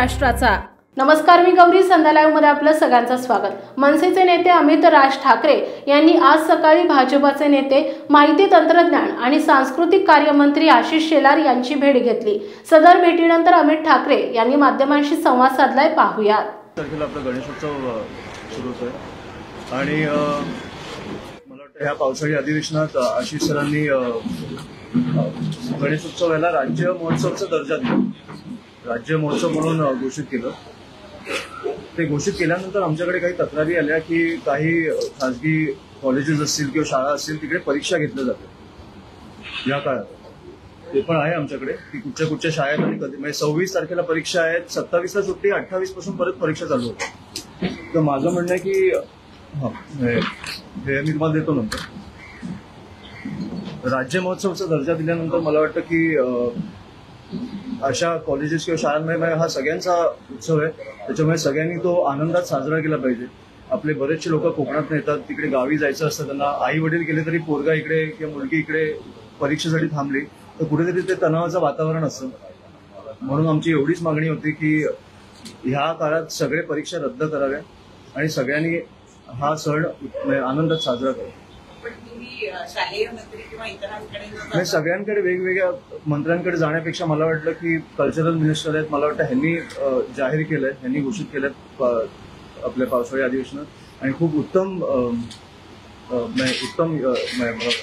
महाराष्ट्राचा। नमस्कार, मी गौरी। संध्या लाईव्ह मध्ये आपलं सगळ्यांचं स्वागत। मनसेचे नेते अमित राज ठाकरे यांनी आज सकाळी भाजपचे नेते, माहिती तंत्रज्ञान आणि सांस्कृतिक कार्यमंत्री आशिष शेलार यांची भेट घेतली। सदर भेटीनंतर अमित ठाकरे यांनी माध्यमांशी संवाद साधलाय, पाहूयात। तारखेला आपला गणेशोत्सव सुरू होतोय आणि मला वाटतं ह्या पावसाळी अधिवेशनात आशिष सरांनी गणेशोत्सवाला राज्य महोत्सवाचा दर्जा दिला, राज्य महोत्सव म्हणून घोषित केलं। ते घोषित केल्यानंतर आमच्याकडे काही तक्रारी आल्या की काही खासगी कॉलेजेस असतील किंवा शाळा असतील तिकडे परीक्षा घेतल्या जाते या काळात। ते पण आहे आमच्याकडे की कुठच्या शाळेत आणि कधी, म्हणजे 26 तारखेला परीक्षा आहेत, 27ला सुट्टी, 28 पासून परत परीक्षा चालू होते। तर माझं म्हणणं आहे की हे मी तुम्हाला देतो नंतर। राज्य महोत्सवाचा दर्जा दिल्यानंतर मला वाटतं की अशा कॉलेजेस किंवा शाळांमध्ये हा सगळ्यांचा उत्सव आहे, त्याच्यामुळे सगळ्यांनी तो आनंदात साजरा केला पाहिजे। आपले बरेचसे लोक कोकणात येतात, तिकडे गावी जायचं असतं त्यांना, आई वडील गेले तरी पोरगा इकडे किंवा मुलगी इकडे परीक्षेसाठी थांबली तर कुठेतरी ते तणावाचं वातावरण असतं। म्हणून आमची एवढीच मागणी होती की ह्या काळात सगळे परीक्षा रद्द कराव्या आणि सगळ्यांनी हा सण आनंदात साजरा करावा। सगळ्यांकडे वेगवेगळ्या मंत्र्यांकडे जाण्यापेक्षा मला वाटलं की कल्चरल मिनिस्टर आहेत, मला वाटतं ह्यांनी जाहीर केलंय, ह्यांनी घोषित केलंय आपल्या पावसाळी अधिवेशनात आणि खूप उत्तम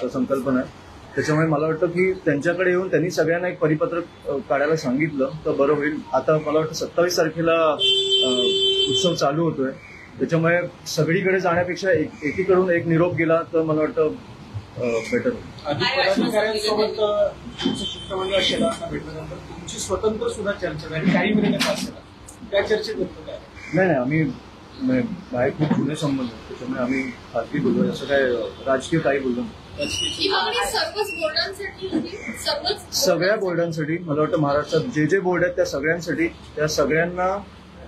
संकल्पना आहे। त्याच्यामुळे मला वाटतं की त्यांच्याकडे येऊन त्यांनी सगळ्यांना एक परिपत्रक काढायला सांगितलं तर बरं होईल। आता मला वाटतं 27 तारखेला उत्सव चालू होतोय, त्याच्यामुळे सगळीकडे जाण्यापेक्षा एकीकडून एक निरोप गेला तर मला वाटतं बेटर। तुमची स्वतंत्र सुद्धा चर्चा झाली काही मिनिटात, त्या चर्चेत नाही, आम्ही बाहेर खूप जुने संबंध, त्याच्यामुळे आम्ही खाजगी बोललो, असं काय राजकीय काही बोललो। सगळ्या बोर्डांसाठी मला वाटतं महाराष्ट्रात जे बोर्ड आहेत त्या सगळ्यांसाठी, त्या सगळ्यांना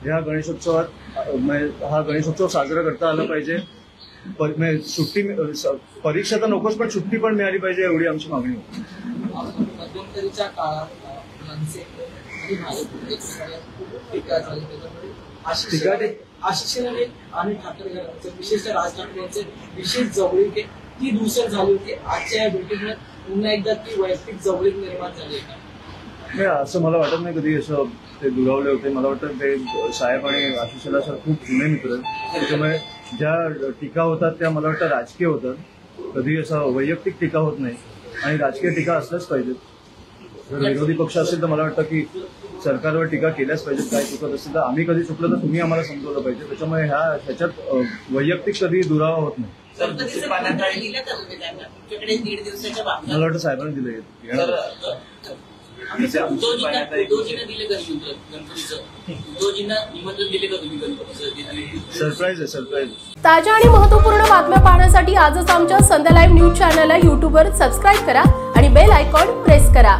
ह्या गणेशोत्सवात हा गणेशोत्सव साजरा करता आला पाहिजे। सुट्टी, परीक्षा तर नकोच पण सुट्टी पण मिळाली पाहिजे, एवढी आमची मागणी होती। मध्यंतरीच्या काळात आशिष आणि ठाकरे विशेषतः राज ठाकरे यांचे विशेष जवळीक ती दुसर झाली होती। आजच्या या भेटीमुळे पुन्हा एकदा ती वैयक्तिक जवळीक निर्माण झाली आहे नाही, असं मला वाटत नाही कधी असं ते दुरावले होते। मला वाटतं ते साहेब आणि आशिषला सर खूप जुने मित्र आहेत, त्याच्यामुळे ज्या टीका होतात त्या मला वाटतं राजकीय होतात, कधी असं वैयक्तिक टीका होत नाही आणि राजकीय टीका असल्याच पाहिजेत। जर विरोधी पक्ष असेल तर मला वाटतं की सरकारवर टीका केल्याच पाहिजेत, काय चुकत असेल तर आम्ही कधी चुकलं तर तुम्ही आम्हाला समजवलं पाहिजे। त्याच्यामुळे ह्याच्यात वैयक्तिक कधी दुरावा होत नाही। मला वाटतं साहेबांनी दिले सरप्राईज आहे, सरप्राईज। ताज्या आणि महत्त्वपूर्ण बातम्या पाहण्यासाठी आजच आमच्या संध्या लाईव्ह न्यूज चॅनलला YouTube वर सबस्क्राईब करा आणि बेल आयकॉन प्रेस करा।